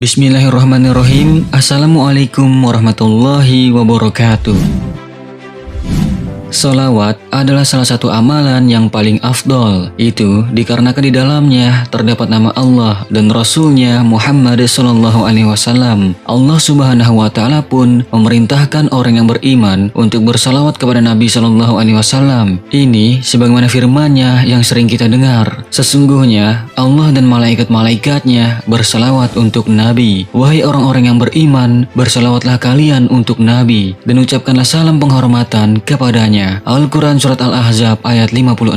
Bismillahirrahmanirrahim. Assalamualaikum warahmatullahi wabarakatuh. Sholawat adalah salah satu amalan yang paling afdol. Itu dikarenakan di dalamnya terdapat nama Allah dan Rasulnya Muhammad SAW. Allah Subhanahu wa Ta'ala pun memerintahkan orang yang beriman untuk bersalawat kepada Nabi SAW. Ini sebagaimana firman-Nya yang sering kita dengar. Sesungguhnya Allah dan malaikat-malaikatnya bersalawat untuk Nabi. Wahai orang-orang yang beriman, bersalawatlah kalian untuk Nabi dan ucapkanlah salam penghormatan kepadanya. Al-Quran Surat Al-Ahzab ayat 56.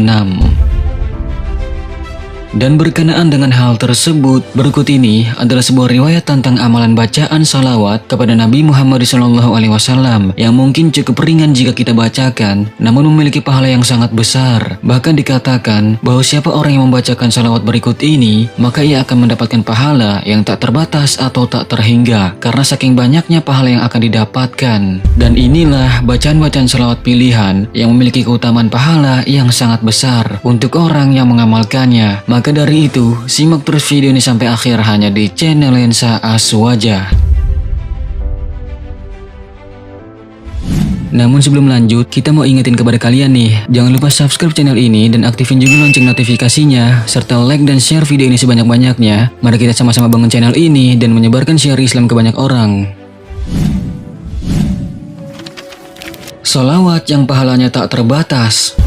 Dan berkenaan dengan hal tersebut, berikut ini adalah sebuah riwayat tentang amalan bacaan salawat kepada Nabi Muhammad SAW yang mungkin cukup ringan jika kita bacakan, namun memiliki pahala yang sangat besar. Bahkan dikatakan bahwa siapa orang yang membacakan salawat berikut ini, maka ia akan mendapatkan pahala yang tak terbatas atau tak terhingga, karena saking banyaknya pahala yang akan didapatkan. Dan inilah bacaan-bacaan salawat pilihan yang memiliki keutamaan pahala yang sangat besar untuk orang yang mengamalkannya. Maka dari itu, simak terus video ini sampai akhir hanya di channel Lensa Aswaja. Namun sebelum lanjut, kita mau ingetin kepada kalian nih, jangan lupa subscribe channel ini dan aktifin juga lonceng notifikasinya, serta like dan share video ini sebanyak-banyaknya. Mari kita sama-sama bangun channel ini dan menyebarkan syiar Islam ke banyak orang. Sholawat yang pahalanya tak terbatas.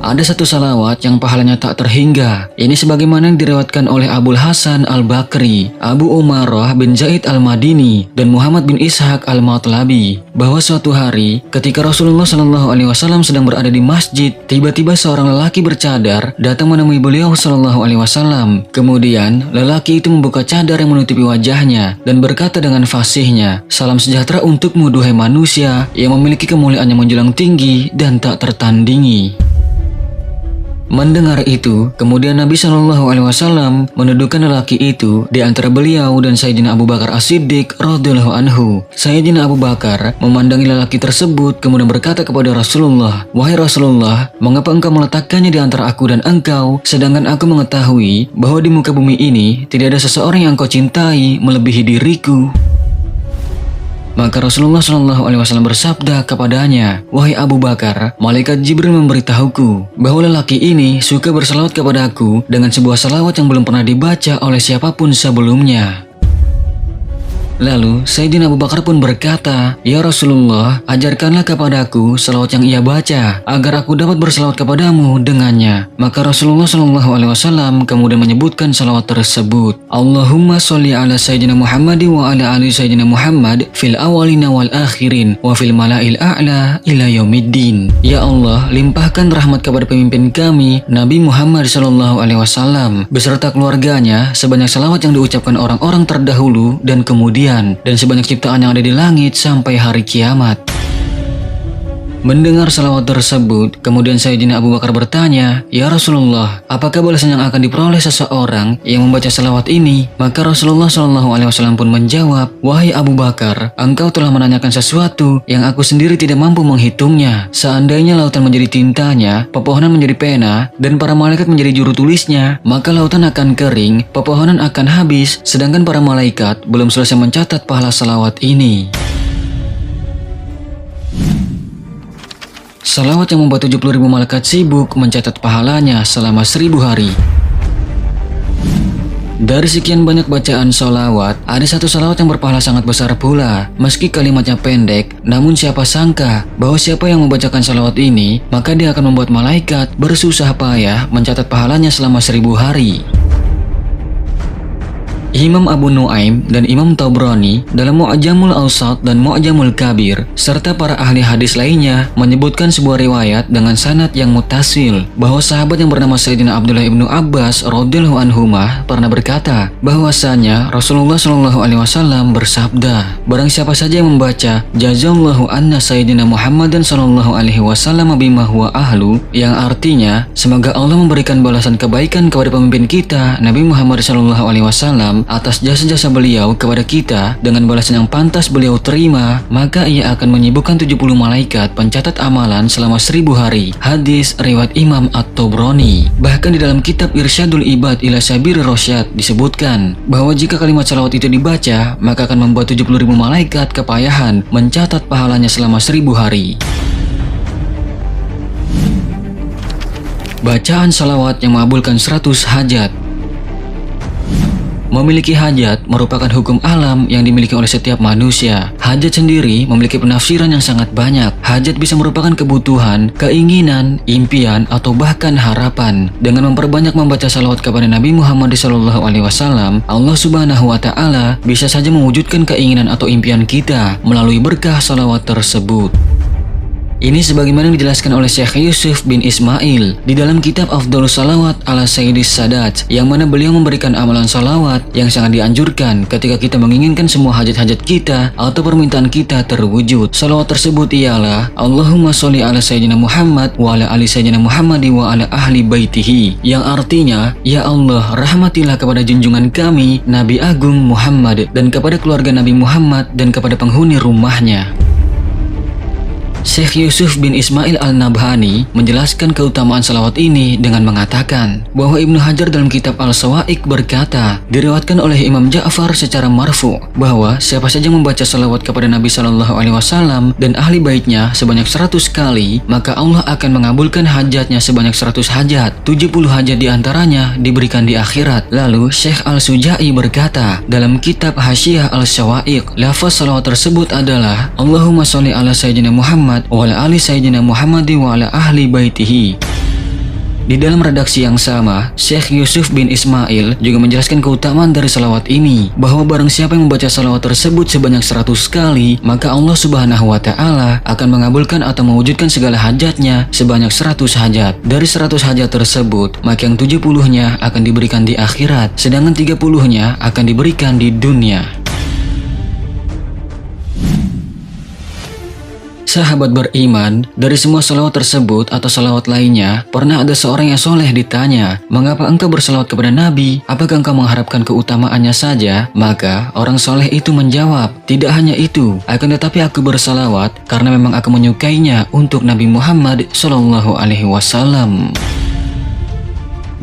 Ada satu salawat yang pahalanya tak terhingga. Ini sebagaimana yang diriwayatkan oleh Abul Hasan Al-Bakri, Abu Umarah bin Zaid Al-Madini, dan Muhammad bin Ishaq Al-Matlabi, bahwa suatu hari ketika Rasulullah SAW sedang berada di masjid, tiba-tiba seorang lelaki bercadar datang menemui beliau SAW. Kemudian lelaki itu membuka cadar yang menutupi wajahnya dan berkata dengan fasihnya, "Salam sejahtera untukmu duhai manusia yang memiliki kemuliaan yang menjulang tinggi dan tak tertandingi." Mendengar itu, kemudian Nabi SAW mendudukkan lelaki itu di antara beliau dan Sayyidina Abu Bakar As-Siddiq radhiyallahu anhu. Sayyidina Abu Bakar memandangi lelaki tersebut kemudian berkata kepada Rasulullah, "Wahai Rasulullah, mengapa engkau meletakkannya di antara aku dan engkau, sedangkan aku mengetahui bahwa di muka bumi ini tidak ada seseorang yang engkau cintai melebihi diriku?" Maka Rasulullah SAW bersabda kepadanya, "Wahai Abu Bakar, malaikat Jibril memberitahuku bahwa lelaki ini suka bersalawat kepadaku dengan sebuah salawat yang belum pernah dibaca oleh siapapun sebelumnya." Lalu Sayyidina Abu Bakar pun berkata, "Ya Rasulullah, ajarkanlah kepadaku salawat yang ia baca agar aku dapat bersalawat kepadamu dengannya." Maka Rasulullah SAW kemudian menyebutkan salawat tersebut, "Allahumma sholli ala Sayyidina Muhammad wa ala ali Sayyidina Muhammad fil awalina wal akhirin wa fil mala'il a'la ila yaumiddin." Ya Allah, limpahkan rahmat kepada pemimpin kami Nabi Muhammad SAW beserta keluarganya sebanyak salawat yang diucapkan orang-orang terdahulu dan kemudian, dan sebanyak ciptaan yang ada di langit sampai hari kiamat. Mendengar salawat tersebut, kemudian Sayyidina Abu Bakar bertanya, "Ya Rasulullah, apakah balasan yang akan diperoleh seseorang yang membaca salawat ini?" Maka Rasulullah SAW pun menjawab, "Wahai Abu Bakar, engkau telah menanyakan sesuatu yang aku sendiri tidak mampu menghitungnya. Seandainya lautan menjadi tintanya, pepohonan menjadi pena, dan para malaikat menjadi juru tulisnya, maka lautan akan kering, pepohonan akan habis, sedangkan para malaikat belum selesai mencatat pahala salawat ini." Salawat yang membuat 70.000 malaikat sibuk mencatat pahalanya selama 1000 hari. Dari sekian banyak bacaan salawat, ada satu salawat yang berpahala sangat besar pula. Meski kalimatnya pendek, namun siapa sangka bahwa siapa yang membacakan salawat ini, maka dia akan membuat malaikat bersusah payah mencatat pahalanya selama 1000 hari. Imam Abu Nuaim dan Imam Tabrani dalam Mu'jamul Awsat dan Mu'jamul Kabir serta para ahli hadis lainnya menyebutkan sebuah riwayat dengan sanad yang mutasil bahwa sahabat yang bernama Sayyidina Abdullah ibnu Abbas radhiyallahu anhumah pernah berkata bahwasanya Rasulullah SAW bersabda, "Barang siapa saja yang membaca Jazallahu anna Sayyidina Muhammadan SAW bima huwa ahlu," yang artinya semoga Allah memberikan balasan kebaikan kepada pemimpin kita Nabi Muhammad SAW atas jasa-jasa beliau kepada kita dengan balasan yang pantas beliau terima, maka ia akan menyibukkan 70 malaikat pencatat amalan selama 1000 hari. Hadis riwayat Imam At-Tabrani. Bahkan di dalam kitab Irsyadul Ibad ila Sabiri Rasyad disebutkan bahwa jika kalimat salawat itu dibaca, maka akan membuat 70.000 malaikat kepayahan mencatat pahalanya selama 1000 hari. Bacaan salawat yang mengabulkan 100 hajat. Memiliki hajat merupakan hukum alam yang dimiliki oleh setiap manusia. Hajat sendiri memiliki penafsiran yang sangat banyak. Hajat bisa merupakan kebutuhan, keinginan, impian, atau bahkan harapan. Dengan memperbanyak membaca salawat kepada Nabi Muhammad SAW, Allah Subhanahu wa Ta'ala bisa saja mewujudkan keinginan atau impian kita melalui berkah salawat tersebut. Ini sebagaimana dijelaskan oleh Syekh Yusuf bin Ismail di dalam kitab Afdhalus Salawat ala Sayyidis Sadat, yang mana beliau memberikan amalan salawat yang sangat dianjurkan ketika kita menginginkan semua hajat-hajat kita atau permintaan kita terwujud. Salawat tersebut ialah Allahumma sholli ala Sayyidina Muhammad wa ala ali Sayyidina Muhammad wa ala ahli baitihi, yang artinya, ya Allah, rahmatilah kepada junjungan kami Nabi Agung Muhammad dan kepada keluarga Nabi Muhammad dan kepada penghuni rumahnya. Syekh Yusuf bin Ismail al-Nabhani menjelaskan keutamaan salawat ini dengan mengatakan bahwa Ibnu Hajar dalam kitab Al-Sawa'iq berkata, diriwayatkan oleh Imam Ja'far secara marfu bahwa siapa saja membaca salawat kepada Nabi SAW dan ahli baitnya sebanyak 100 kali, maka Allah akan mengabulkan hajatnya sebanyak 100 hajat. 70 hajat diantaranya diberikan di akhirat. Lalu Syekh Al-Suja'i berkata dalam kitab Hasyiah Al-Sawa'iq, lafaz salawat tersebut adalah Allahumma sholli ala Sayyidina Muhammad wa ala ali Sayyidina Muhammad wa ala ahli baitihi. Di dalam redaksi yang sama, Syekh Yusuf bin Ismail juga menjelaskan keutamaan dari salawat ini, bahwa barang siapa yang membaca salawat tersebut sebanyak 100 kali, maka Allah Subhanahu wa Ta'ala akan mengabulkan atau mewujudkan segala hajatnya sebanyak 100 hajat. Dari 100 hajat tersebut, maka yang 70-nya akan diberikan di akhirat, sedangkan 30-nya akan diberikan di dunia. Sahabat beriman, dari semua salawat tersebut atau salawat lainnya, pernah ada seorang yang soleh ditanya, mengapa engkau bersalawat kepada Nabi? Apakah engkau mengharapkan keutamaannya saja? Maka orang soleh itu menjawab, tidak hanya itu, akan tetapi aku bersalawat karena memang aku menyukainya untuk Nabi Muhammad SAW.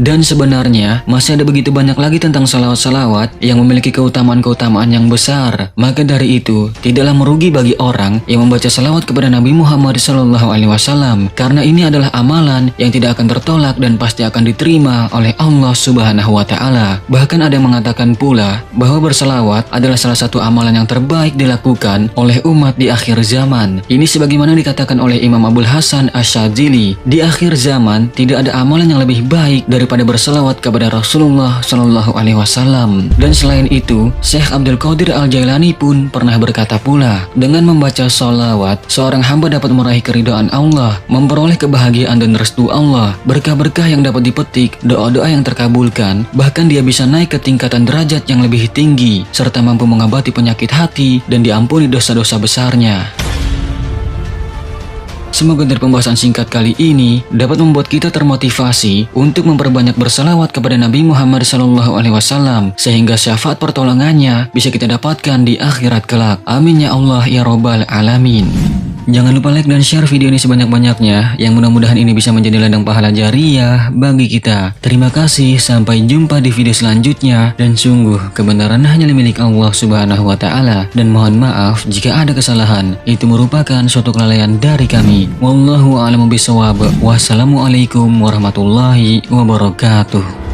Dan sebenarnya masih ada begitu banyak lagi tentang salawat-salawat yang memiliki keutamaan-keutamaan yang besar. Maka dari itu, tidaklah merugi bagi orang yang membaca salawat kepada Nabi Muhammad SAW, karena ini adalah amalan yang tidak akan tertolak dan pasti akan diterima oleh Allah Subhanahu wa Ta'ala. Bahkan ada yang mengatakan pula bahwa bersalawat adalah salah satu amalan yang terbaik dilakukan oleh umat di akhir zaman. Ini sebagaimana dikatakan oleh Imam Abul Hasan Asyadzili, di akhir zaman tidak ada amalan yang lebih baik daripada berselawat kepada Rasulullah SAW. Dan selain itu, Syekh Abdul Qadir Al-Jailani pun pernah berkata pula, dengan membaca sholawat, seorang hamba dapat meraih keridhaan Allah, memperoleh kebahagiaan dan restu Allah, berkah-berkah yang dapat dipetik, doa-doa yang terkabulkan, bahkan dia bisa naik ke tingkatan derajat yang lebih tinggi, serta mampu mengobati penyakit hati dan diampuni dosa-dosa besarnya. Semoga dari pembahasan singkat kali ini dapat membuat kita termotivasi untuk memperbanyak berselawat kepada Nabi Muhammad SAW, sehingga syafaat pertolongannya bisa kita dapatkan di akhirat kelak. Amin ya Allah ya Rabbal Alamin. Jangan lupa like dan share video ini sebanyak-banyaknya, yang mudah-mudahan ini bisa menjadi ladang pahala jariah bagi kita. Terima kasih, sampai jumpa di video selanjutnya, dan sungguh kebenaran hanya milik Allah Subhanahu wa Ta'ala, dan mohon maaf jika ada kesalahan, itu merupakan suatu kelalaian dari kami. Wallahu a'lamu bishawab. Wassalamualaikum warahmatullahi wabarakatuh.